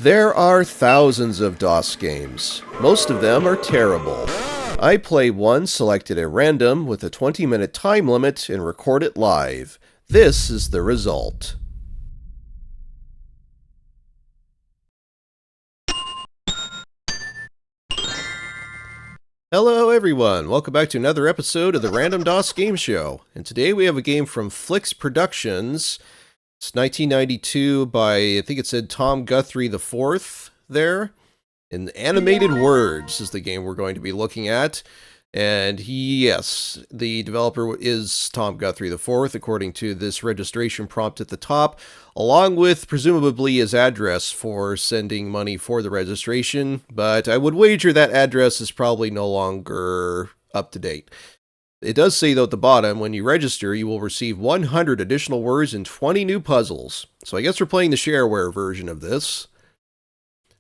There are thousands of DOS games. Most of them are terrible. I play one selected at random with a 20-minute time limit and record it live. This is the result. Hello everyone, welcome back to another episode of the Random DOS Game Show. And today we have a game from Flix Productions. It's 1992 by, I think it said Tom Guthrie IV there. And Animated Words is the game we're going to be looking at. And yes, the developer is Tom Guthrie IV, according to this registration prompt at the top, along with presumably his address for sending money for the registration. But I would wager that address is probably no longer up to date. It does say, though, at the bottom, when you register, you will receive 100 additional words and 20 new puzzles. So I guess we're playing the shareware version of this.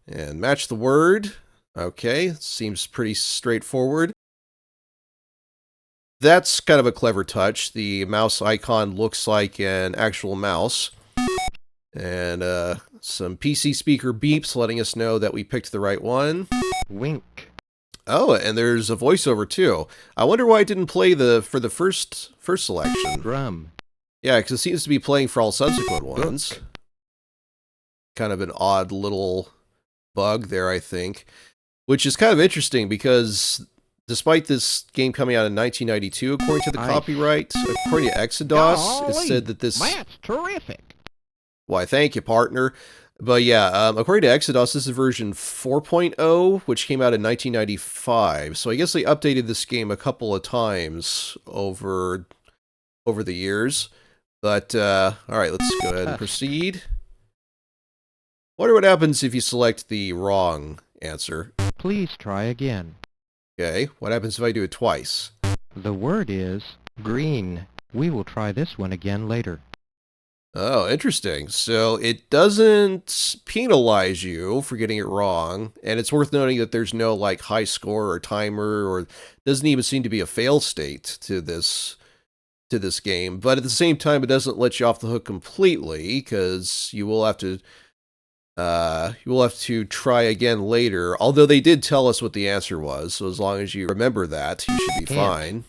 And match the word. Okay, seems pretty straightforward. That's kind of a clever touch. The mouse icon looks like an actual mouse. And some PC speaker beeps letting us know that we picked the right one. Wink. Oh, and there's a voiceover too. I wonder why it didn't play for the first selection. Drum. Yeah, because it seems to be playing for all subsequent ones. Book. Kind of an odd little bug there, I think. Which is kind of interesting because despite this game coming out in 1992, according to the copyright, according to Exodus, it said that this... That's terrific. Why, thank you, partner. But yeah, according to Exodus, this is version 4.0, which came out in 1995. So I guess they updated this game a couple of times over the years. But, all right, let's go ahead and proceed. Wonder what happens if you select the wrong answer. Please try again. Okay, what happens if I do it twice? The word is green. We will try this one again later. Oh, interesting. So it doesn't penalize you for getting it wrong, and it's worth noting that there's no like high score or timer, or doesn't even seem to be a fail state to this game. But at the same time, it doesn't let you off the hook completely because you will have to try again later. Although they did tell us what the answer was, so as long as you remember that, you should be fine.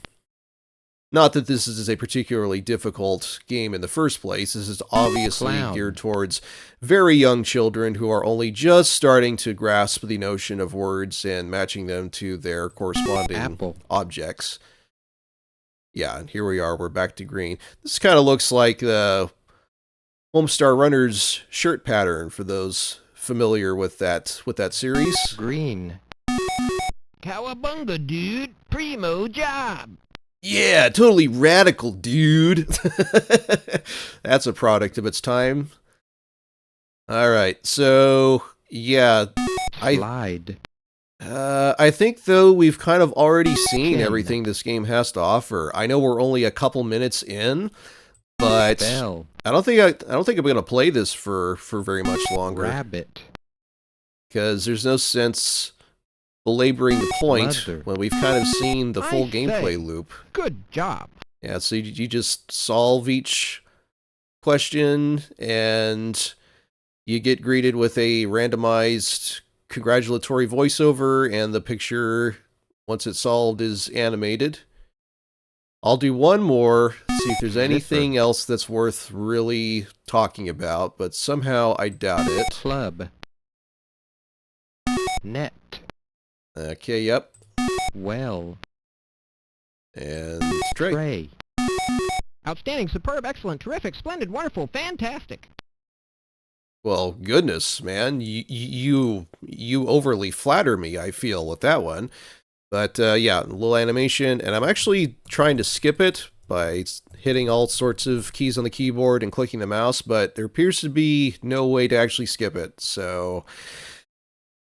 Not that this is a particularly difficult game in the first place. This is obviously geared towards very young children who are only just starting to grasp the notion of words and matching them to their corresponding objects. Yeah, and here we are. We're back to green. This kind of looks like the Homestar Runner's shirt pattern for those familiar with that series. Green. Cowabunga, dude. Primo job. Yeah, totally radical, dude. That's a product of its time. All right, so yeah, Slide. I think though we've kind of already seen everything this game has to offer. I know we're only a couple minutes in, but Bell. I don't think I'm gonna play this for very much longer. Rabbit. Because there's no sense belaboring the point when we've kind of seen the full gameplay loop. Good job. Yeah, so you just solve each question and you get greeted with a randomized congratulatory voiceover, and the picture, once it's solved, is animated. I'll do one more, see if there's anything else that's worth really talking about, but somehow I doubt it. Club. Net. Okay, yep. Well. And tray. Tray. Outstanding, superb, excellent, terrific, splendid, wonderful, fantastic. Well, goodness, man, you overly flatter me, I feel, with that one. But yeah, a little animation, and I'm actually trying to skip it by hitting all sorts of keys on the keyboard and clicking the mouse, but there appears to be no way to actually skip it, so...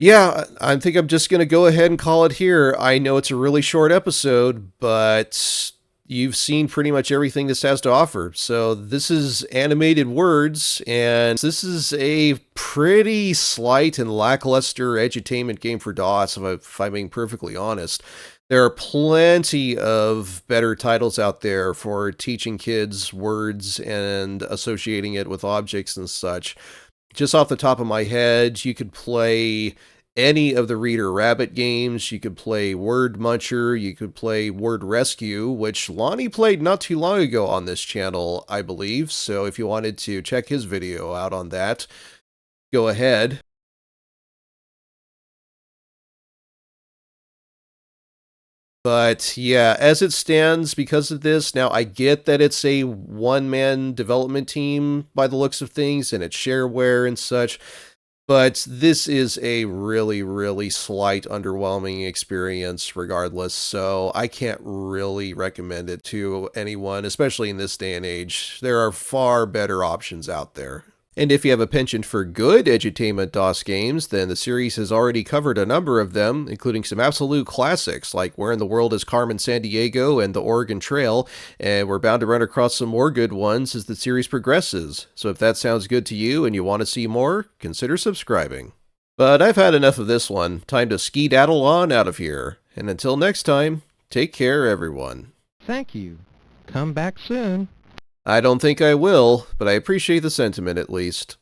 Yeah, I think I'm just going to go ahead and call it here. I know it's a really short episode, but you've seen pretty much everything this has to offer. So this is Animated Words, and this is a pretty slight and lackluster edutainment game for DOS, if I'm being perfectly honest. There are plenty of better titles out there for teaching kids words and associating it with objects and such. Just off the top of my head, you could play any of the Reader Rabbit games. You could play Word Muncher. You could play Word Rescue, which Lawnie played not too long ago on this channel, I believe. So if you wanted to check his video out on that, go ahead. But yeah, as it stands, because of this, now I get that it's a one-man development team by the looks of things, and it's shareware and such, but this is a really, really slight, underwhelming experience regardless, so I can't really recommend it to anyone, especially in this day and age. There are far better options out there. And if you have a penchant for good edutainment DOS games, then the series has already covered a number of them, including some absolute classics like Where in the World is Carmen Sandiego and The Oregon Trail, and we're bound to run across some more good ones as the series progresses. So if that sounds good to you and you want to see more, consider subscribing. But I've had enough of this one. Time to skedaddle on out of here. And until next time, take care, everyone. Thank you. Come back soon. I don't think I will, but I appreciate the sentiment at least.